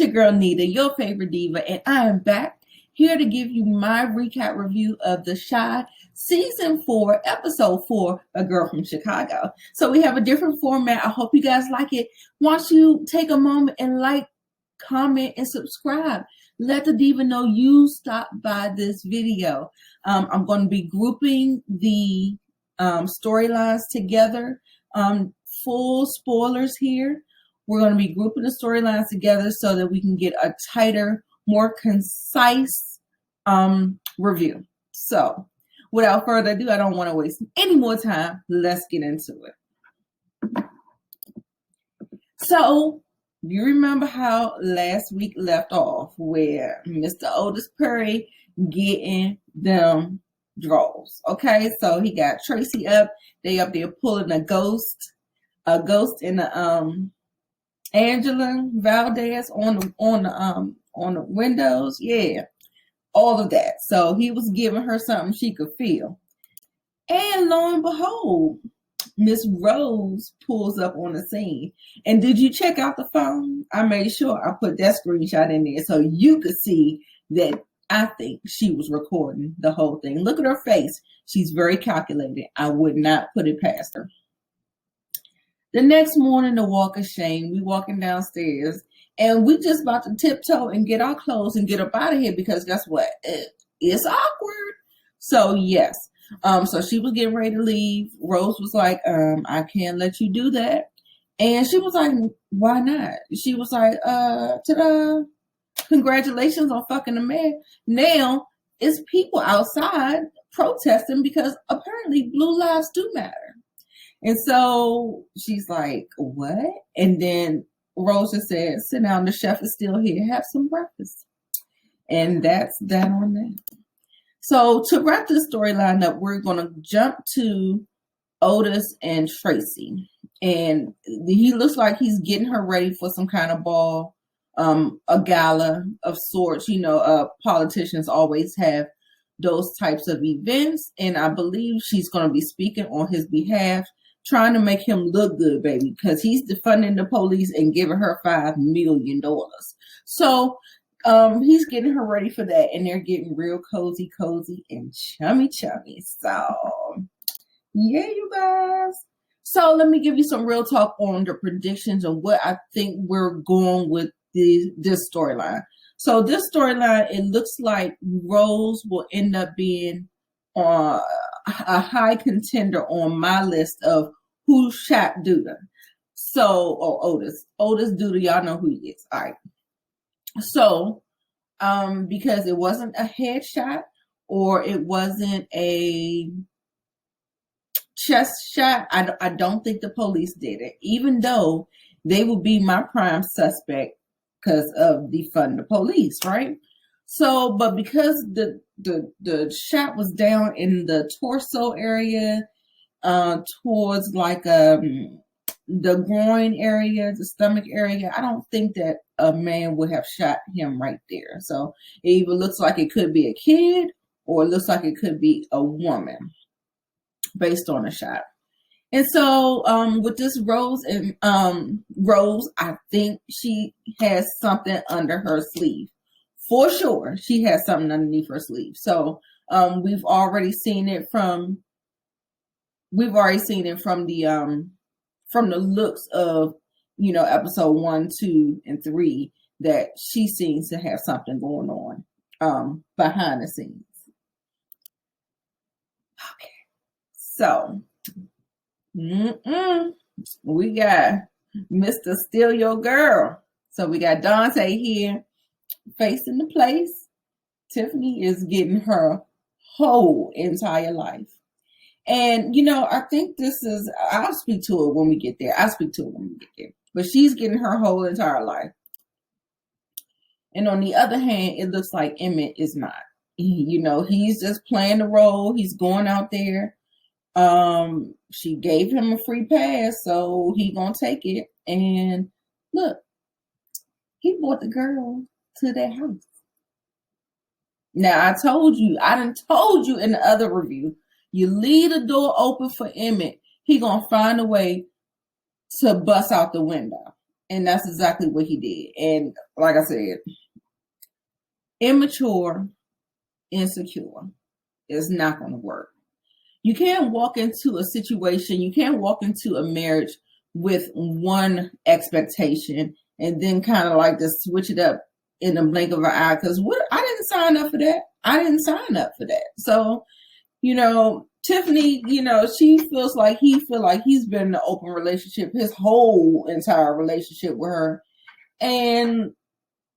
your girl Nita, your favorite diva, and I am back here to give you my recap review of The Chi Season 4, Episode 4, A Girl from Chicago. So we have a different format. I hope you guys like it. Once you take a moment and like, comment, and subscribe, let the diva know you stopped by this video. I'm going to be grouping the storylines together. Full spoilers here. We're going to be grouping the storylines together so that we can get a tighter, more concise review. So, without further ado, I don't want to waste any more time. Let's get into it. So, you remember how last week left off where Mr. Otis Perry getting them draws. Okay, so he got Tracy up. They up there pulling a ghost in the Angela Valdez on the windows. Yeah, all of that. So he was giving her something she could feel. And lo and behold, Miss Rose pulls up on the scene. And did you check out the phone? I made sure I put that screenshot in there so you could see that I think she was recording the whole thing. Look at her face. She's very calculated. I would not put it past her. The next morning, the walk of shame, we walking downstairs, and we just about to tiptoe and get our clothes and get up out of here because guess what? It's awkward. So yes. So she was getting ready to leave. Rose was like, I can't let you do that. And she was like, why not? She was like, ta-da, congratulations on fucking the man. Now, it's people outside protesting because apparently blue lives do matter. And so she's like, what? And then Rose just said, sit down, the chef is still here, have some breakfast. And that's that on that. So to wrap this storyline up, we're going to jump to Otis and Tracy. And he looks like he's getting her ready for some kind of ball, a gala of sorts. You know, politicians always have those types of events. And I believe she's going to be speaking on his behalf, trying to make him look good, baby, because he's defunding the police and giving her $5 million. So he's getting her ready for that, and they're getting real cozy and chummy. So yeah, you guys. So let me give you some real talk on the predictions of what I think we're going with this storyline. So this storyline, it looks like Rose will end up being a high contender on my list of who shot Duda. So, Otis Duda, y'all know who he is. All right. So, because it wasn't a headshot or it wasn't a chest shot, I don't think the police did it, even though they would be my prime suspect because of defund the police, right? So, but because the shot was down in the torso area, towards like the groin area, the stomach area, I don't think that a man would have shot him right there. So it either looks like it could be a kid or it looks like it could be a woman based on the shot. And so with this Rose, I think she has something under her sleeve. For sure, she has something underneath her sleeve. So we've already seen it from the looks of, you know, episode 1, 2, and 3, that she seems to have something going on behind the scenes. Okay, so we got Mr. Steal Your Girl. So we got Dante here facing the place. Tiffany is getting her whole entire life. And, you know, I think I'll speak to it when we get there. But she's getting her whole entire life. And on the other hand, it looks like Emmitt is not. You know, he's just playing the role. He's going out there. She gave him a free pass, so he gonna take it. And look, he brought the girl to their house. Now, I done told you in the other review, you leave the door open for Emmitt, he gonna find a way to bust out the window. And that's exactly what he did. And like I said, immature, insecure is not going to work. You can't walk into a situation, you can't walk into a marriage with one expectation and then kind of like just switch it up in the blink of an eye. Because I didn't sign up for that. I didn't sign up for that. So, Tiffany, she feels like he's been in an open relationship his whole entire relationship with her. And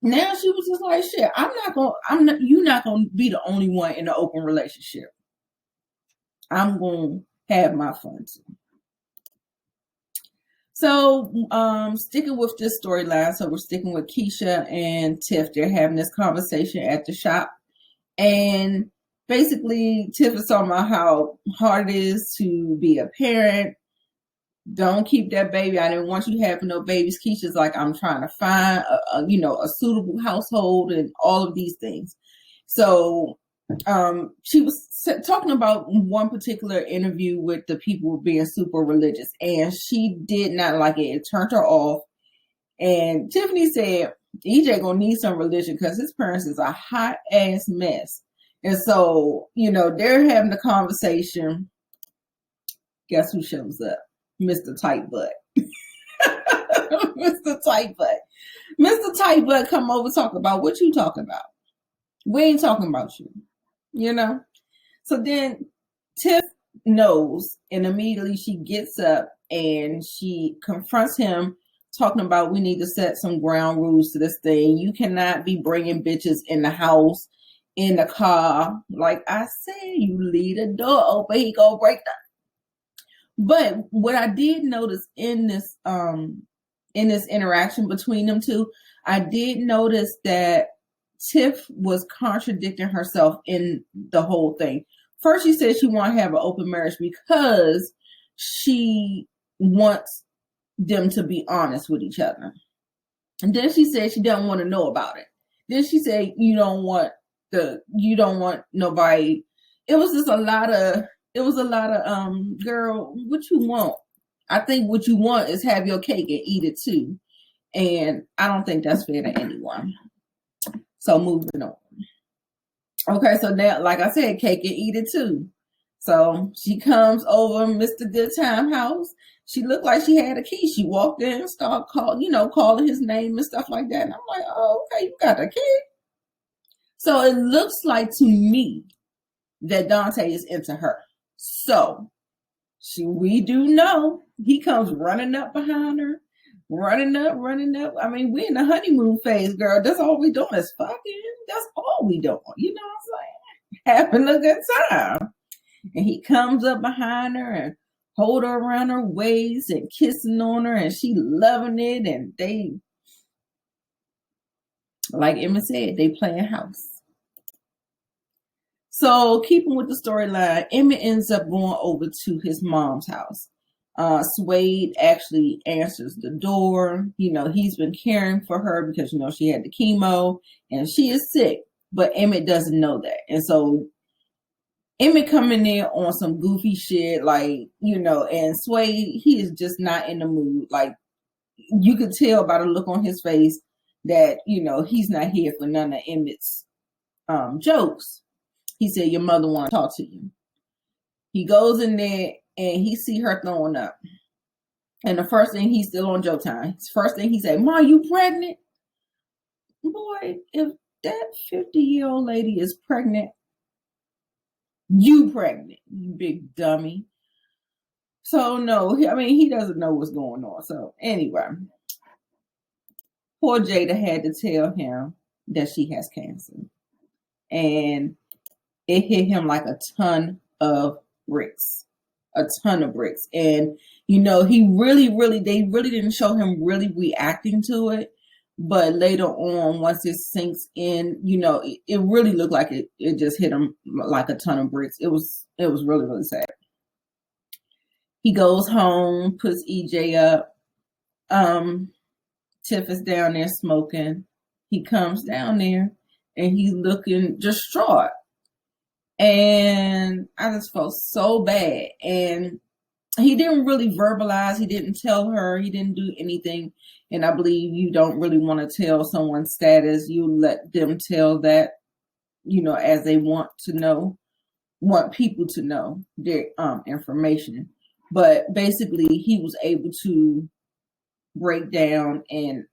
now she was just like, shit, you're not going to be the only one in an open relationship. I'm going to have my fun too. So, sticking with this storyline, so we're sticking with Keisha and Tiff. They're having this conversation at the shop. And basically, Tiff is talking about how hard it is to be a parent. Don't keep that baby. I didn't want you having no babies. Keisha's like, I'm trying to find a suitable household and all of these things. So she was talking about one particular interview with the people being super religious, and she did not like it. It turned her off. And Tiffany said, EJ gonna need some religion because his parents is a hot ass mess. And so, they're having the conversation. Guess who shows up? Mr. Tight Butt. Mr. Tight Butt. Mr. Tight Butt come over talk about what you talking about. We ain't talking about you. So then Tiff knows, and immediately she gets up and she confronts him, talking about we need to set some ground rules to this thing. You cannot be bringing bitches in the house, in the car. Like I said, you leave the door open, he gonna break that. But what I did notice in this interaction between them two, I did notice that Tiff was contradicting herself in the whole thing. First, she said she wanted to have an open marriage because she wants them to be honest with each other. And then she said she doesn't want to know about it. Then she said you don't want nobody. It was a lot of girl, what you want? I think what you want is have your cake and eat it too. And I don't think that's fair to anyone. So moving on. Okay, so now, like I said, cake and eat it too. So she comes over Mr. Good Time house. She looked like she had a key. She walked in and started calling his name and stuff like that. And I'm like, oh, okay, you got the key. So it looks like to me that Dante is into her. So we do know he comes running up behind her. Running up. I mean, we're in the honeymoon phase, girl. That's all we doing is fucking. That's all we doing. You know what I'm saying? Having a good time. And he comes up behind her and hold her around her waist and kissing on her, and she loving it. And they, like Emmitt said, they playing house. So keeping with the storyline, Emmett ends up going over to his mom's house. Suede actually answers the door. He's been caring for her because, she had the chemo and she is sick, but Emmett doesn't know that. And so Emmitt coming in on some goofy shit, like, and Suede, he is just not in the mood. Like, you could tell by the look on his face that, he's not here for none of Emmett's jokes. He said, your mother want to talk to you. He goes in there and he see her throwing up. And the first thing, he's still on joke time. First thing he said, Ma, you pregnant? Boy, if that 50-year-old lady is pregnant, you pregnant, you big dummy. So no, he doesn't know what's going on. So anyway, poor Jada had to tell him that she has cancer. And it hit him like a ton of bricks. And, they really didn't show him really reacting to it. But later on, once it sinks in, it really looked like it just hit him like a ton of bricks. It was really, really sad. He goes home, puts EJ up. Tiff is down there smoking. He comes down there and he's looking distraught. And I just felt so bad. And he didn't really verbalize. He didn't tell her. He didn't do anything. And I believe you don't really want to tell someone's status. You let them tell that, as they want people to know their information. But basically, he was able to break down and,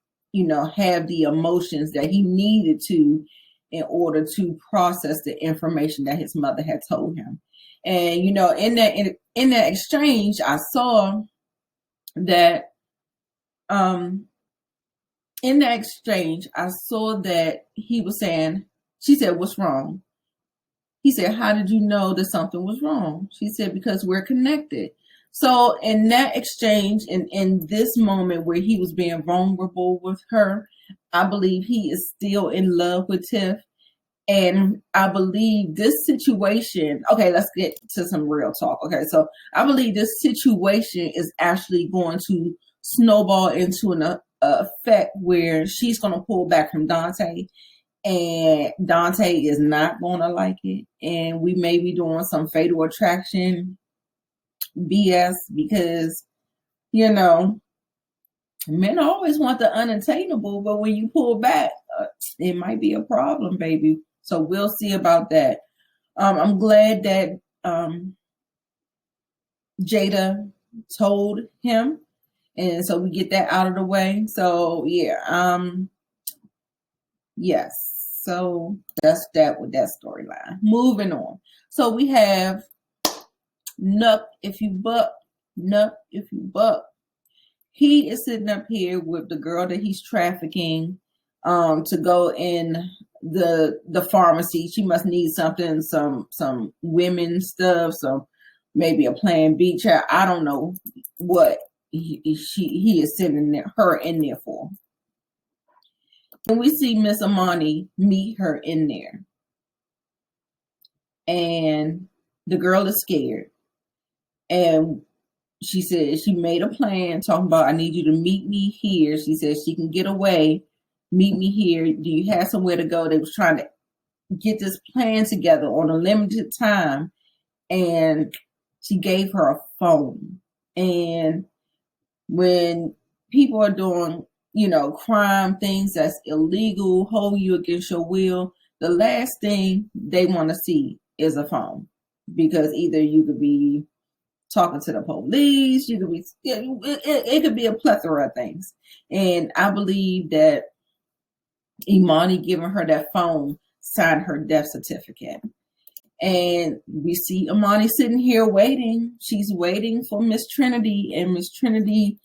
have the emotions that he needed to in order to process the information that his mother had told him. And, in that exchange, I saw that, he was saying, she said, "What's wrong?" He said, "How did you know that something was wrong?" She said, "Because we're connected." So in that exchange, in this moment where he was being vulnerable with her, I believe he is still in love with Tiff. And I believe this situation, okay, let's get to some real talk. Okay, so I believe this situation is actually going to snowball into an effect where she's going to pull back from Dante, and Dante is not going to like it. And we may be doing some fatal attraction BS because, men always want the unattainable, but when you pull back, it might be a problem, baby. So we'll see about that. I'm glad that Jada told him, and so we get that out of the way. So yeah, yes. So that's that with that storyline. Moving on. So we have Nuck if you buck. He is sitting up here with the girl that he's trafficking to go in the pharmacy. She must need something, some women's stuff, some maybe a Plan B child. I don't know what he is sending her in there for. And we see Miss Imani meet her in there. And the girl is scared. And she said she made a plan talking about, "I need you to meet me here." She said she can get away. Meet me here. Do you have somewhere to go? They was trying to get this plan together on a limited time. And she gave her a phone. And when people are doing, crime, things that's illegal, hold you against your will, the last thing they want to see is a phone. Because either you could be talking to the police, you could be, it could be a plethora of things. And I believe that Imani giving her that phone signed her death certificate. And we see Imani sitting here waiting. She's waiting for Miss Trinity, and Miss Trinity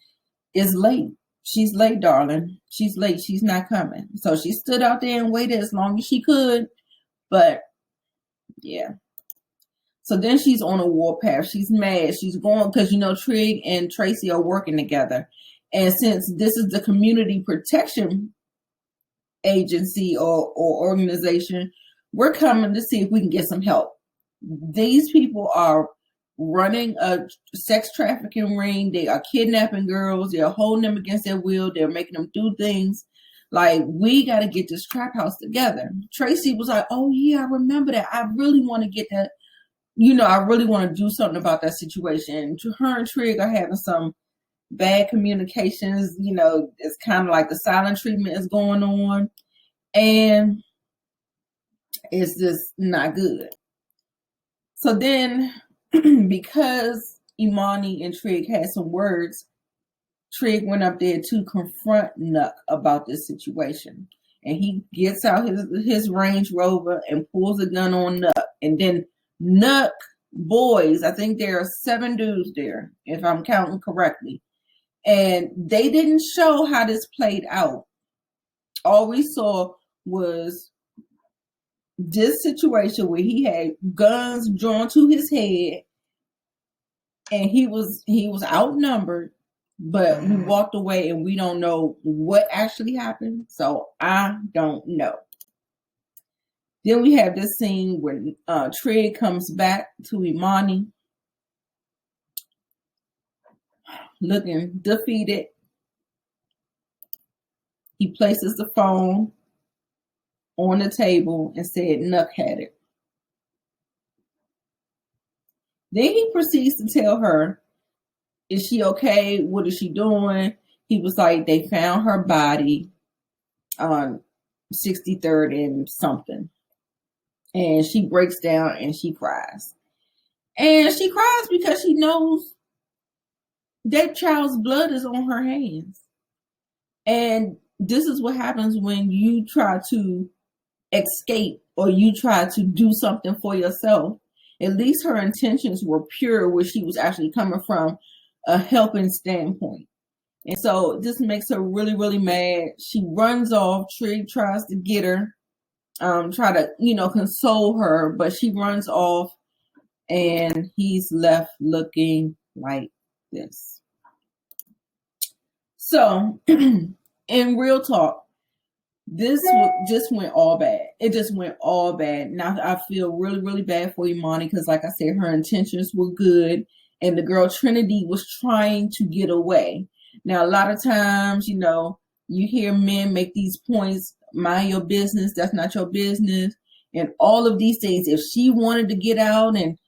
is late. She's late, darling. She's late. She's not coming. So she stood out there and waited as long as she could. But yeah. So then she's on a warpath. She's mad. She's going because, Trig and Tracy are working together. And since this is the community protection agency or organization, we're coming to see if we can get some help. These people are running a sex trafficking ring. They are kidnapping girls. They're holding them against their will. They're making them do things. Like, we got to get this trap house together. Tracy was like, "Oh yeah, I remember that. I really want to get that. I really want to do something about that situation." Her and Trig are having some bad communications. It's kind of like the silent treatment is going on. And it's just not good. So then, because Imani and Trig had some words, Trig went up there to confront Nuck about this situation. And he gets out his Range Rover and pulls a gun on Nuck. And then Nuck boys, I think there are 7 dudes there, if I'm counting correctly. And they didn't show how this played out. All we saw was this situation where he had guns drawn to his head and he was outnumbered, but we walked away and we don't know what actually happened. So I don't know. Then we have this scene where Trey comes back to Imani looking defeated. He places the phone on the table and said Nuck had it. Then he proceeds to tell her is she okay? What is she doing? He was like, they found her body on 63rd and something. And she breaks down and she cries. And she cries because she knows that child's blood is on her hands. And this is what happens when you try to escape or you try to do something for yourself. At least her intentions were pure, where she was actually coming from a helping standpoint. And so this makes her really, really mad. She runs off. Trey tries to get her, try to, console her, but she runs off and he's left looking like this. So in real talk, this just went all bad. It just went all bad. Now I feel really, really bad for Imani because, like I said, her intentions were good, and the girl Trinity was trying to get away. Now, a lot of times, you hear men make these points: mind your business, that's not your business, and all of these things. If she wanted to get out and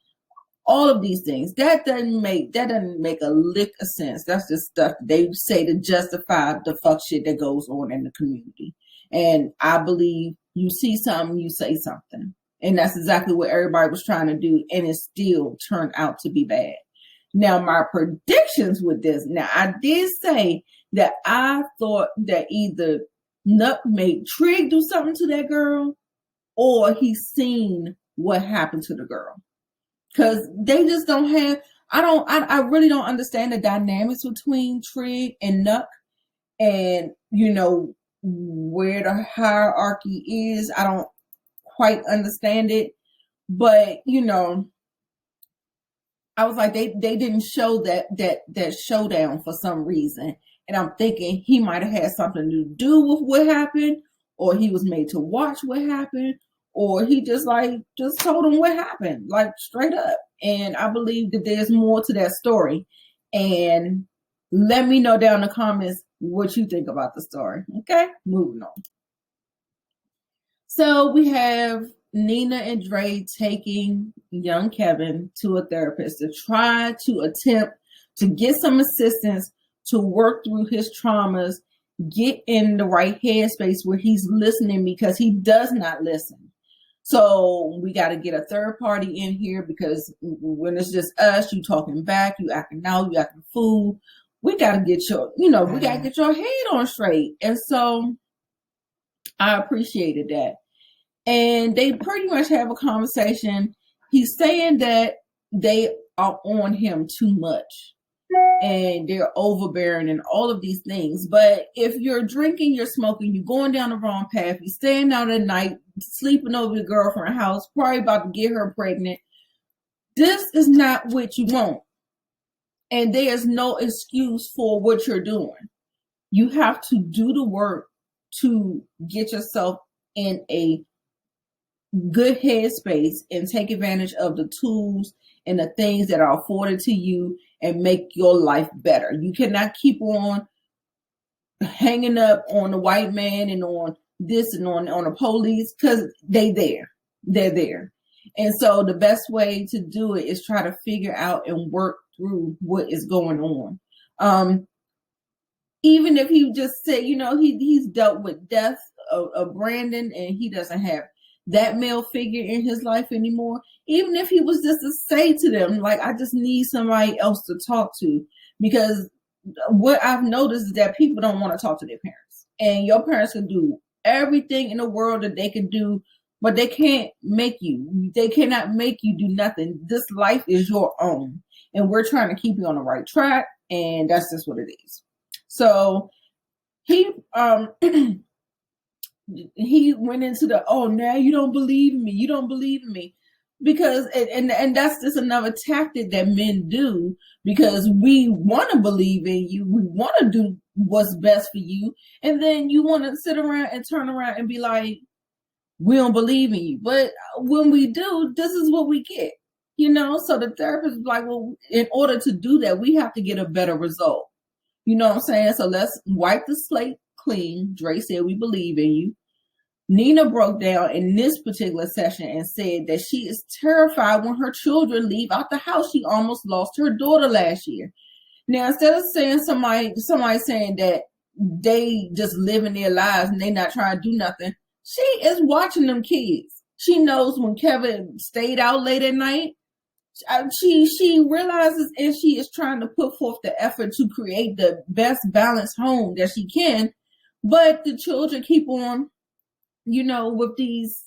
all of these things, that doesn't make a lick of sense. That's just stuff they say to justify the fuck shit that goes on in the community. And I believe you see something, you say something. And that's exactly what everybody was trying to do. And it still turned out to be bad. Now, my predictions with this. Now, I did say that I thought that either Nuck made Trig do something to that girl, or he seen what happened to the girl. Because they just don't have, I really don't understand the dynamics between Trig and Nuck. And, where the hierarchy is. I don't quite understand it. But, I was like, they didn't show that showdown for some reason. And I'm thinking he might have had something to do with what happened, or he was made to watch what happened, or he just told him what happened, like straight up. And I believe that there's more to that story. And let me know down in the comments what you think about the story. Okay, moving on. So we have Nina and Dre taking young Kevin to a therapist to try to attempt to get some assistance to work through his traumas, get in the right headspace where he's listening, because he does not listen. So we got to get a third party in here, because when it's just us, you talking back, you acting out, you acting fool. We got to get your, we got to get your head on straight. And so I appreciated that. And they pretty much have a conversation. He's saying that they are on him too much and they're overbearing and all of these things. But if you're drinking, you're smoking, you're going down the wrong path, you're staying out at night, sleeping over your girlfriend's house, probably about to get her pregnant, this is not what you want. And there's no excuse for what you're doing. You have to do the work to get yourself in a good headspace and take advantage of the tools and the things that are afforded to you and make your life better. You cannot keep on hanging up on the white man and on this and on the police, because they're there. And so the best way to do it is try to figure out and work through what is going on. Even if he just said, he's dealt with death of Brandon and he doesn't have that male figure in his life anymore. Even if he was just to say to them, like, I just need somebody else to talk to, because what I've noticed is that people don't want to talk to their parents, and your parents can do everything in the world that they can do, but they can't make you. They cannot make you do nothing. This life is your own, and we're trying to keep you on the right track, and that's just what it is. So he he went into the, now you don't believe in me, because and that's just another tactic that men do, because we want to believe in you, we want to do what's best for you, and then you want to sit around and turn around and be like, we don't believe in you. But when we do, this is what we get, so the therapist is like, well, in order to do that, we have to get a better result. You know what I'm saying? So let's wipe the slate clean. Dre said, we believe in you. Nina broke down in this particular session and said that she is terrified when her children leave out the house. She almost lost her daughter last year. Now, instead of saying somebody saying that they just living their lives and they not trying to do nothing, she is watching them kids. She knows when Kevin stayed out late at night. She realizes, and she is trying to put forth the effort to create the best balanced home that she can. But the children keep on, with these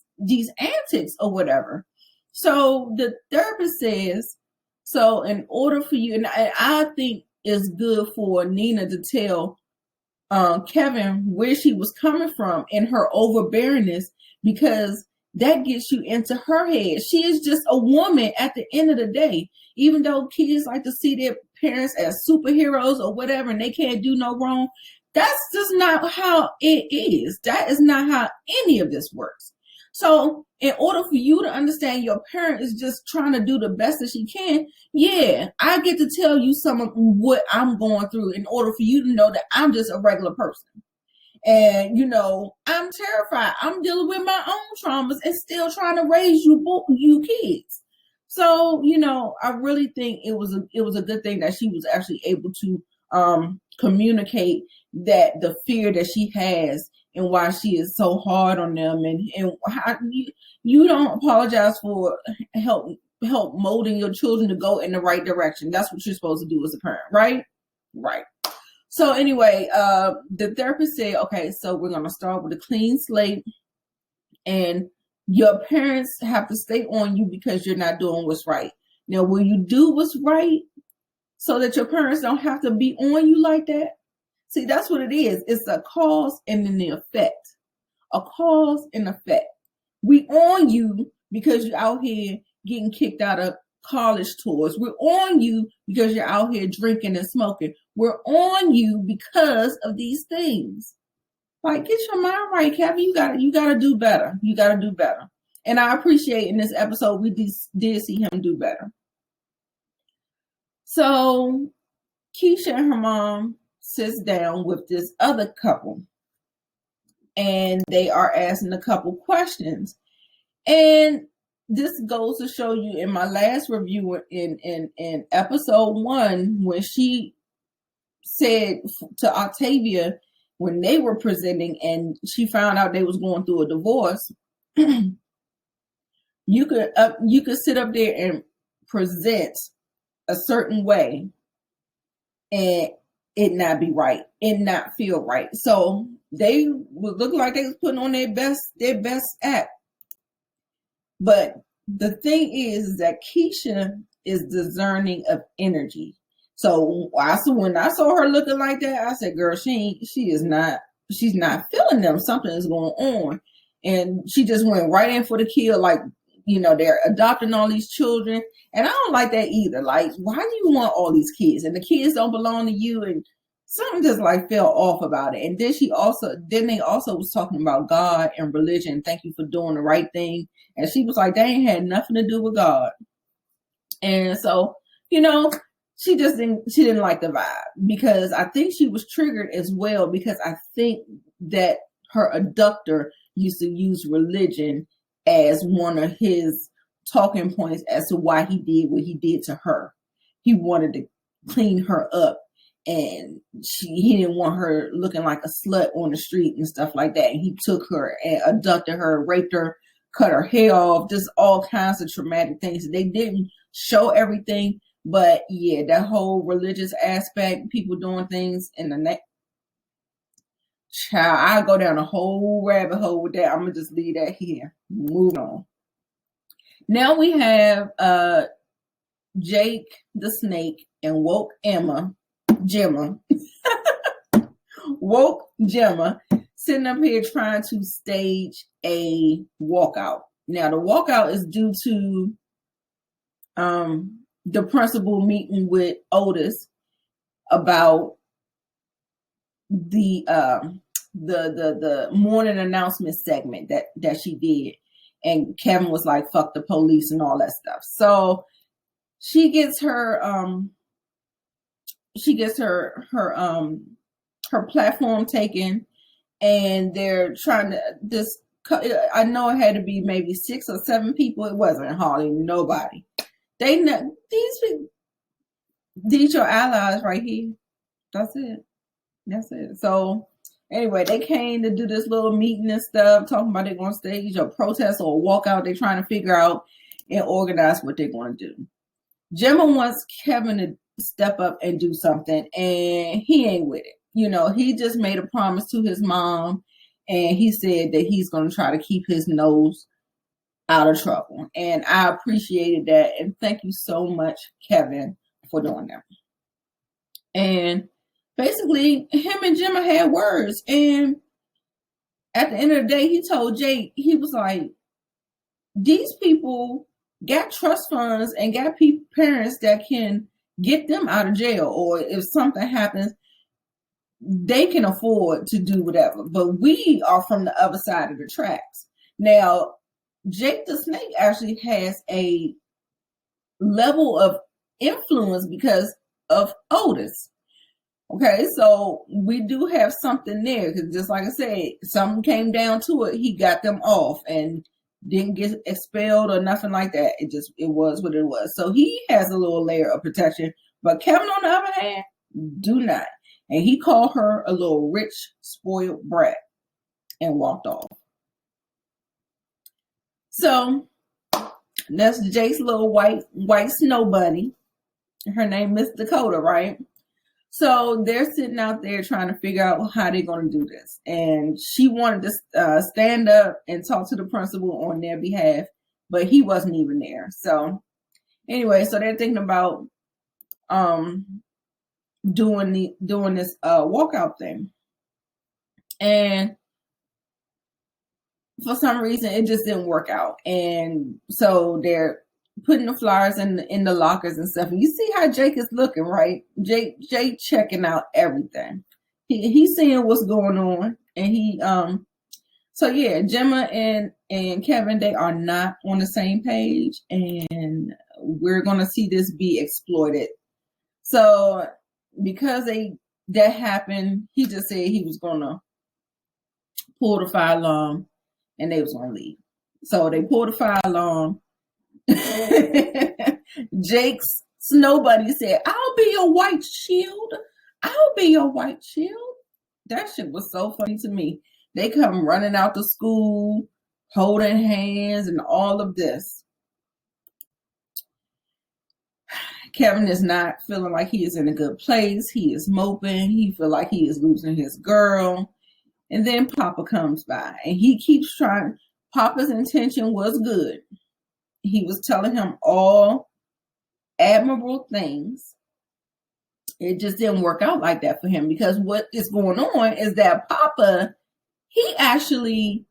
antics or whatever. So the therapist says, so in order for you, and I think it's good for Nina to tell Kevin where she was coming from in her overbearingness, because that gets you into her head. She is just a woman at the end of the day. Even though kids like to see their parents as superheroes or whatever, and they can't do no wrong, that's just not how it is. That is not how any of this works. So in order for you to understand your parent is just trying to do the best that she can, yeah, I get to tell you some of what I'm going through in order for you to know that I'm just a regular person. And, I'm terrified. I'm dealing with my own traumas and still trying to raise you kids. So, I really think it was a good thing that she was actually able to communicate that the fear that she has and why she is so hard on them, and how you don't apologize for help molding your children to go in the right direction. That's what you're supposed to do as a parent, right? Right. So anyway, the therapist said, okay, so we're going to start with a clean slate, and your parents have to stay on you because you're not doing what's right. Now, will you do what's right so that your parents don't have to be on you like that? See, that's what it is. It's a cause and then the effect. A cause and effect. We on you because you're out here getting kicked out of college tours. We're on you because you're out here drinking and smoking. We're on you because of these things. Like, get your mind right, Kevin. You gotta do better. You gotta do better. And I appreciate in this episode we did see him do better. So Keisha and her mom sits down with this other couple, and they are asking a couple questions. And this goes to show you, in my last review in episode 1, when she said to Octavia, when they were presenting and she found out they was going through a divorce, you could sit up there and present a certain way and it not be right, it not feel right. So they would look like they was putting on their best act. But the thing is that Keisha is discerning of energy. So when I saw her looking like that, I said, girl, she's not feeling them. Something is going on. And she just went right in for the kill. Like, they're adopting all these children. And I don't like that either. Like, why do you want all these kids? And the kids don't belong to you. And something just like fell off about it. And then they also was talking about God and religion. Thank you for doing the right thing. And she was like, they ain't had nothing to do with God. And so, she didn't like the vibe, because I think she was triggered as well, because I think that her abductor used to use religion as one of his talking points as to why he did what he did to her. He wanted to clean her up, and he didn't want her looking like a slut on the street and stuff like that. And he took her and abducted her, raped her, cut her hair off, just all kinds of traumatic things. They didn't show everything, but yeah, that whole religious aspect, people doing things in the neck. Child, I go down a whole rabbit hole with that. I'm gonna just leave that here. Move on. Now we have Jake the snake and woke Jemma woke Jemma sitting up here trying to stage a walkout. Now the walkout is due to the principal meeting with Otis about the morning announcement segment that she did, and Kevin was like, fuck the police and all that stuff. So she gets her platform taken, and they're trying to I know it had to be maybe 6 or 7 people. It wasn't hardly nobody. these your allies right here. That's it. That's it. So anyway, they came to do this little meeting and stuff, talking about they're going to stage a protest or a walkout. They're trying to figure out and organize what they're going to do. Jemma wants Kevin to step up and do something, and he ain't with it. You know, he just made a promise to his mom, and he said that he's going to try to keep his nose out of trouble. And I appreciated that. And thank you so much, Kevin, for doing that. And basically, him and Jemma had words. And at the end of the day, he told Jake, he was like, these people got trust funds and got parents that can get them out of jail. Or if something happens, they can afford to do whatever. But we are from the other side of the tracks. Now, Jake the Snake actually has a level of influence because of Otis. Okay, so we do have something there, because just like I said, something came down to it. He got them off and didn't get expelled or nothing like that. It was what it was. So he has a little layer of protection, but Kevin, on the other hand, do not. And he called her a little rich, spoiled brat and walked off. So that's Jake's little white snow bunny. Her name is Dakota, right? So they're sitting out there trying to figure out how they're going to do this. And she wanted to stand up and talk to the principal on their behalf, but he wasn't even there. So anyway, so they're thinking about doing this walkout thing. And for some reason, it just didn't work out. And so they're putting the flyers in the lockers and stuff. And you see how Jake is looking, right? Jake checking out everything. He's seeing what's going on. And so yeah, Jemma and Kevin, they are not on the same page. And we're going to see this be exploited. So because that happened, he just said he was going to pull the fire alarm and they was going to leave. So they pulled the fire alarm. Jake's snow bunny said, I'll be your white shield. I'll be your white shield. That shit was so funny to me. They come running out to school, holding hands and all of this. Kevin is not feeling like he is in a good place. He is moping. He feel like he is losing his girl. And then Papa comes by and he keeps trying. Papa's intention was good. He was telling him all admirable things. It just didn't work out like that for him, because what is going on is that Papa, he actually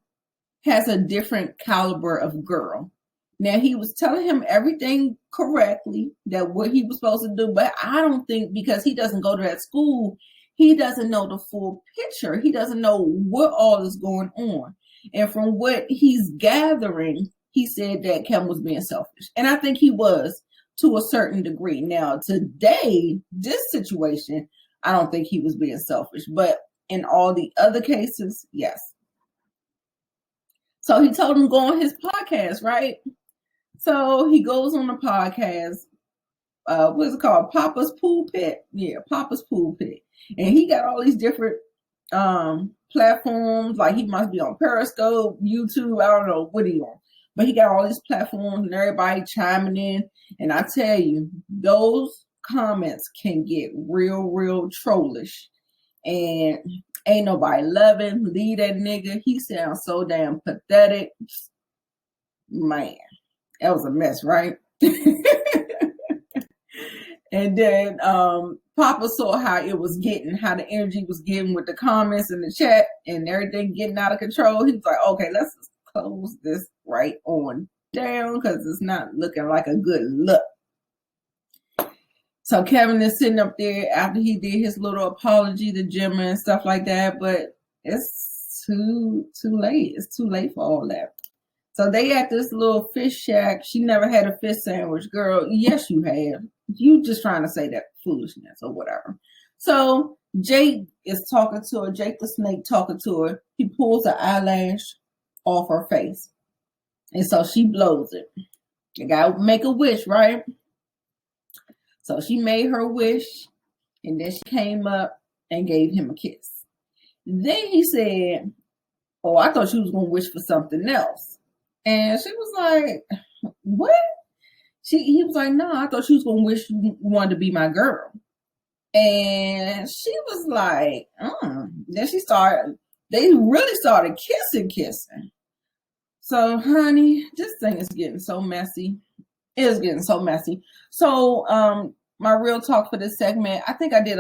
has a different caliber of girl. Now, he was telling him everything correctly, that what he was supposed to do, but I don't think, because he doesn't go to that school, he doesn't know the full picture. He doesn't know what all is going on. And from what he's gathering, he said that Kevin was being selfish. And I think he was, to a certain degree. Now, today, this situation, I don't think he was being selfish. But in all the other cases, yes. So he told him to go on his podcast, right? So he goes on the podcast. What is it called? Papa's Pool Pit? Yeah, Papa's Pool Pit. And he got all these different platforms. Like, he must be on Periscope, YouTube, I don't know what he on. But he got all these platforms and everybody chiming in. And I tell you, those comments can get real trollish. And ain't nobody loving. Leave that nigga. He sounds so damn pathetic. Man, that was a mess, right? And then Papa saw how the energy was getting with the comments in the chat and everything getting out of control. He was like, okay, let's just close this right on down, because it's not looking like a good look. So Kevin is sitting up there after he did his little apology to Jemma and stuff like that, but it's too late. It's too late for all that. So they at this little fish shack. She never had a fish sandwich, girl. Yes, you have. You just trying to say that foolishness or whatever. So Jake is talking to her. Jake the Snake talking to her. He pulls an eyelash off her face. And so she blows it. You gotta make a wish, right? So she made her wish, and then she came up and gave him a kiss. Then he said, oh, I thought she was going to wish for something else. And she was like, what? He was like, no, I thought she was going to wish you wanted to be my girl. And she was like, Then they really started kissing. So, honey, this thing is getting so messy. It is getting so messy. So, my real talk for this segment, I think I did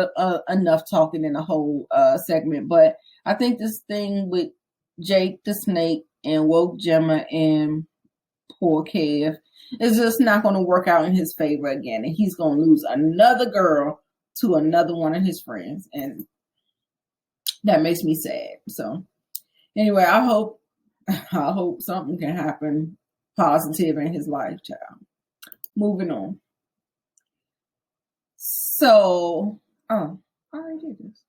enough talking in the whole segment, but I think this thing with Jake the Snake and woke Jemma and poor Kev is just not going to work out in his favor again, and he's going to lose another girl to another one of his friends, and that makes me sad. So anyway, I hope something can happen positive in his life, child. Moving on. So, I already did this.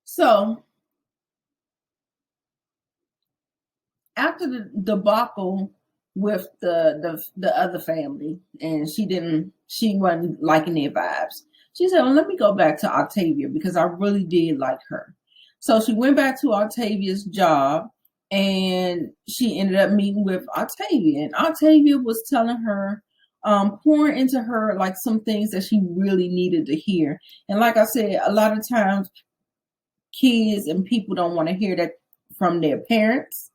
So after the debacle with the other family, and she wasn't liking their vibes, she said, well, let me go back to Octavia because I really did like her. So she went back to Octavia's job, and she ended up meeting with Octavia, and Octavia was telling her, pouring into her like some things that she really needed to hear. And like I said, a lot of times kids and people don't want to hear that from their parents.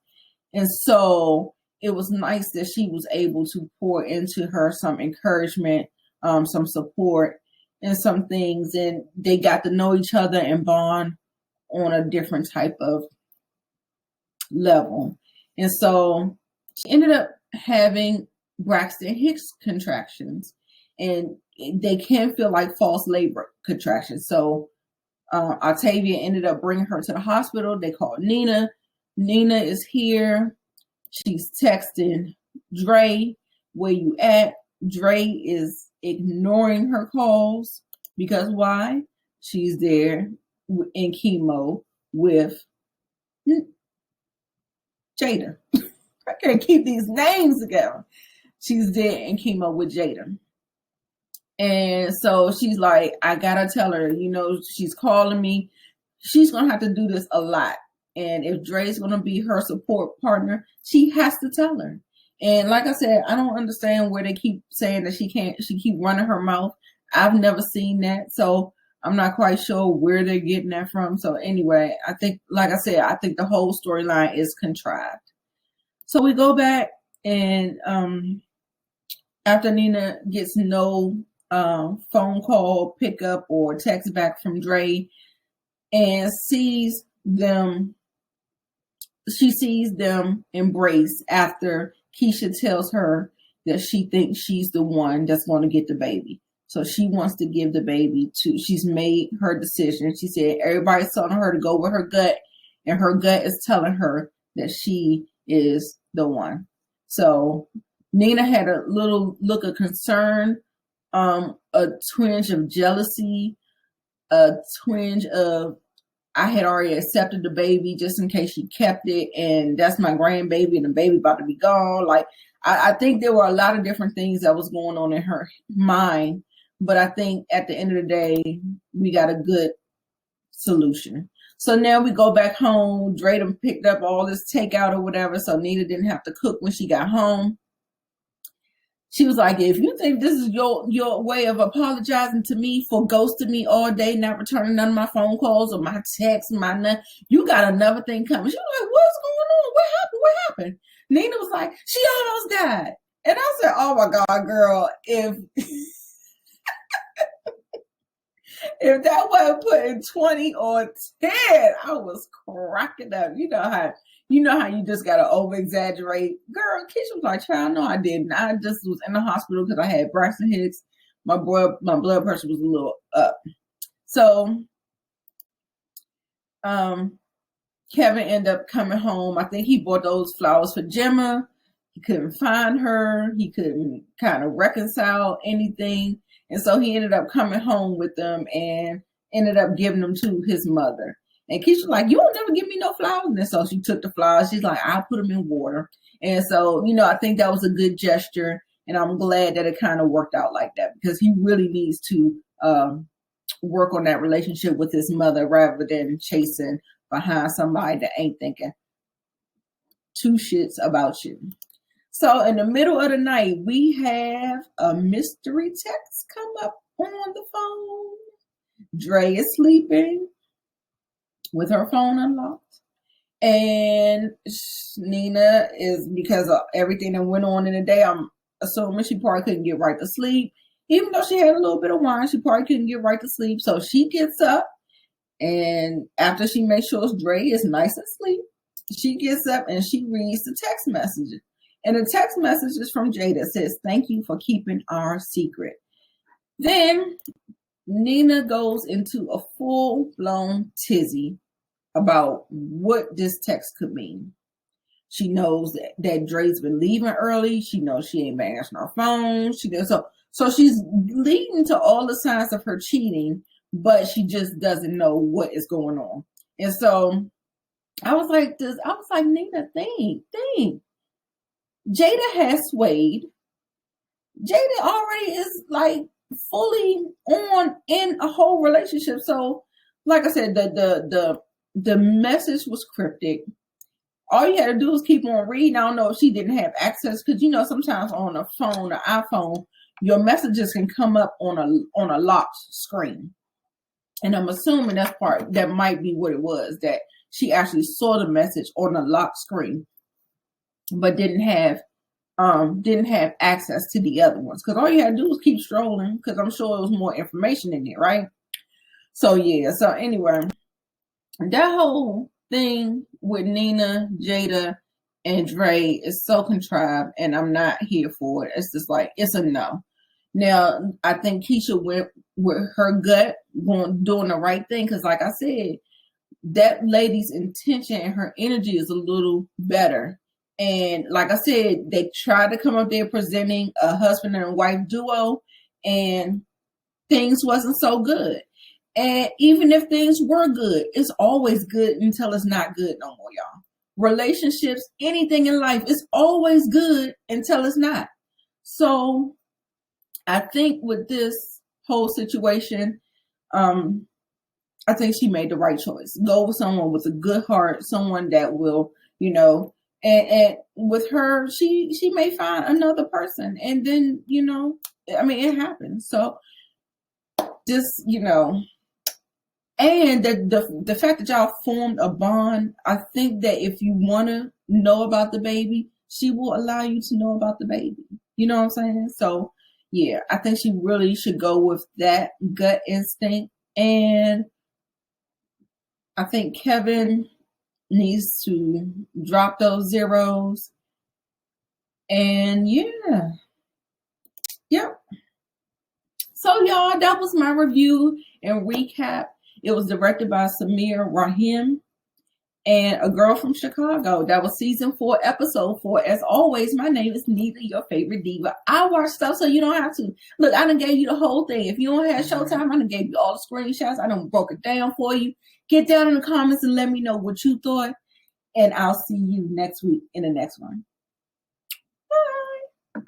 And so it was nice that she was able to pour into her some encouragement, some support, and some things. And they got to know each other and bond on a different type of level. And so she ended up having Braxton Hicks contractions, and they can feel like false labor contractions. So Octavia ended up bringing her to the hospital. They called Nina. Nina is here. She's texting Trey, where you at? Trey is ignoring her calls because why? She's there in chemo with Jada. I can't keep these names together. She's there in chemo with Jada. And so she's like, I gotta tell her, she's calling me. She's gonna have to do this a lot. And if Dre's gonna be her support partner, she has to tell her. And like I said, I don't understand where they keep saying that she keep running her mouth. I've never seen that. So I'm not quite sure where they're getting that from. So anyway, I think, like I said, I think the whole storyline is contrived. So we go back, and after Nina gets no phone call, pickup, or text back from Dre, and she sees them embrace after Keisha tells her that she thinks she's the one that's going to get the baby. So she wants to give the baby she's made her decision. She said everybody's telling her to go with her gut, and her gut is telling her that she is the one. So Nina had a little look of concern, a twinge of jealousy, a twinge of, I had already accepted the baby just in case she kept it, and that's my grandbaby, and the baby about to be gone. Like, I think there were a lot of different things that was going on in her mind, but I think at the end of the day, we got a good solution. So now we go back home. Dre picked up all this takeout or whatever, so Nina didn't have to cook when she got home. She was like, if you think this is your way of apologizing to me for ghosting me all day, not returning none of my phone calls or my texts, you got another thing coming. She was like, what's going on? What happened? Nina was like, she almost died. And I said, oh my God, girl, if if that wasn't putting 20 or 10, I was cracking up. You know how you just gotta over exaggerate. Girl, Keisha was like, child, no, I didn't. I just was in the hospital because I had Braxton Hicks. My blood pressure was a little up. So Kevin ended up coming home. I think he bought those flowers for Jemma. He couldn't find her. He couldn't kind of reconcile anything. And so he ended up coming home with them and ended up giving them to his mother. And Keisha's like, you don't never give me no flowers. And so she took the flowers. She's like, I'll put them in water. And so, I think that was a good gesture. And I'm glad that it kind of worked out like that, because he really needs to work on that relationship with his mother rather than chasing behind somebody that ain't thinking two shits about you. So in the middle of the night, we have a mystery text come up on the phone. Trey is sleeping with her phone unlocked. And Nina is, because of everything that went on in the day, I'm assuming she probably couldn't get right to sleep. Even though she had a little bit of wine, she probably couldn't get right to sleep. So she gets up, and after she makes sure Trey is nice and asleep, she gets up and she reads the text message. And the text message is from Jada. It says, "Thank you for keeping our secret." Then Nina goes into a full-blown tizzy about what this text could mean. She knows that Dre's been leaving early. She knows she ain't been answering her phone. So she's leading to all the signs of her cheating, but she just doesn't know what is going on. And so I was like, Nina, think. Jada has swayed. Jada already is like fully on in a whole relationship. So, like I said, the message was cryptic. All you had to do was keep on reading. I don't know if she didn't have access, because sometimes on a phone or iPhone, your messages can come up on a locked screen. And I'm assuming that might be what it was, that she actually saw the message on a locked screen, but didn't have access to the other ones. Because all you had to do was keep strolling, because I'm sure there was more information in there, right? So yeah. So anyway, that whole thing with Nina, Jada, and Trey is so contrived, and I'm not here for it. It's just like, it's a no. Now, I think Keisha went with her gut, doing the right thing, because like I said, that lady's intention and her energy is a little better. And like I said, they tried to come up there presenting a husband and wife duo, and things wasn't so good. And even if things were good, it's always good until it's not good no more, y'all. Relationships, anything in life, is always good until it's not. So I think with this whole situation, I think she made the right choice. Go with someone with a good heart, someone that will, and with her, she may find another person, and then, it happens. So just, and the fact that y'all formed a bond, I think that if you want to know about the baby, she will allow you to know about the baby. You know what I'm saying? So yeah, I think she really should go with that gut instinct. And I think Kevin needs to drop those zeros. And yeah. Yep. So y'all, that was my review and recap. It was directed by Samir Rahim and a girl from Chicago. That was season 4, episode 4. As always, my name is Neither, your favorite diva. I watch stuff so you don't have to. Look, I done gave you the whole thing. If you don't have Showtime, I done gave you all the screenshots. I done broke it down for you. Get down in the comments and let me know what you thought. And I'll see you next week in the next one. Bye.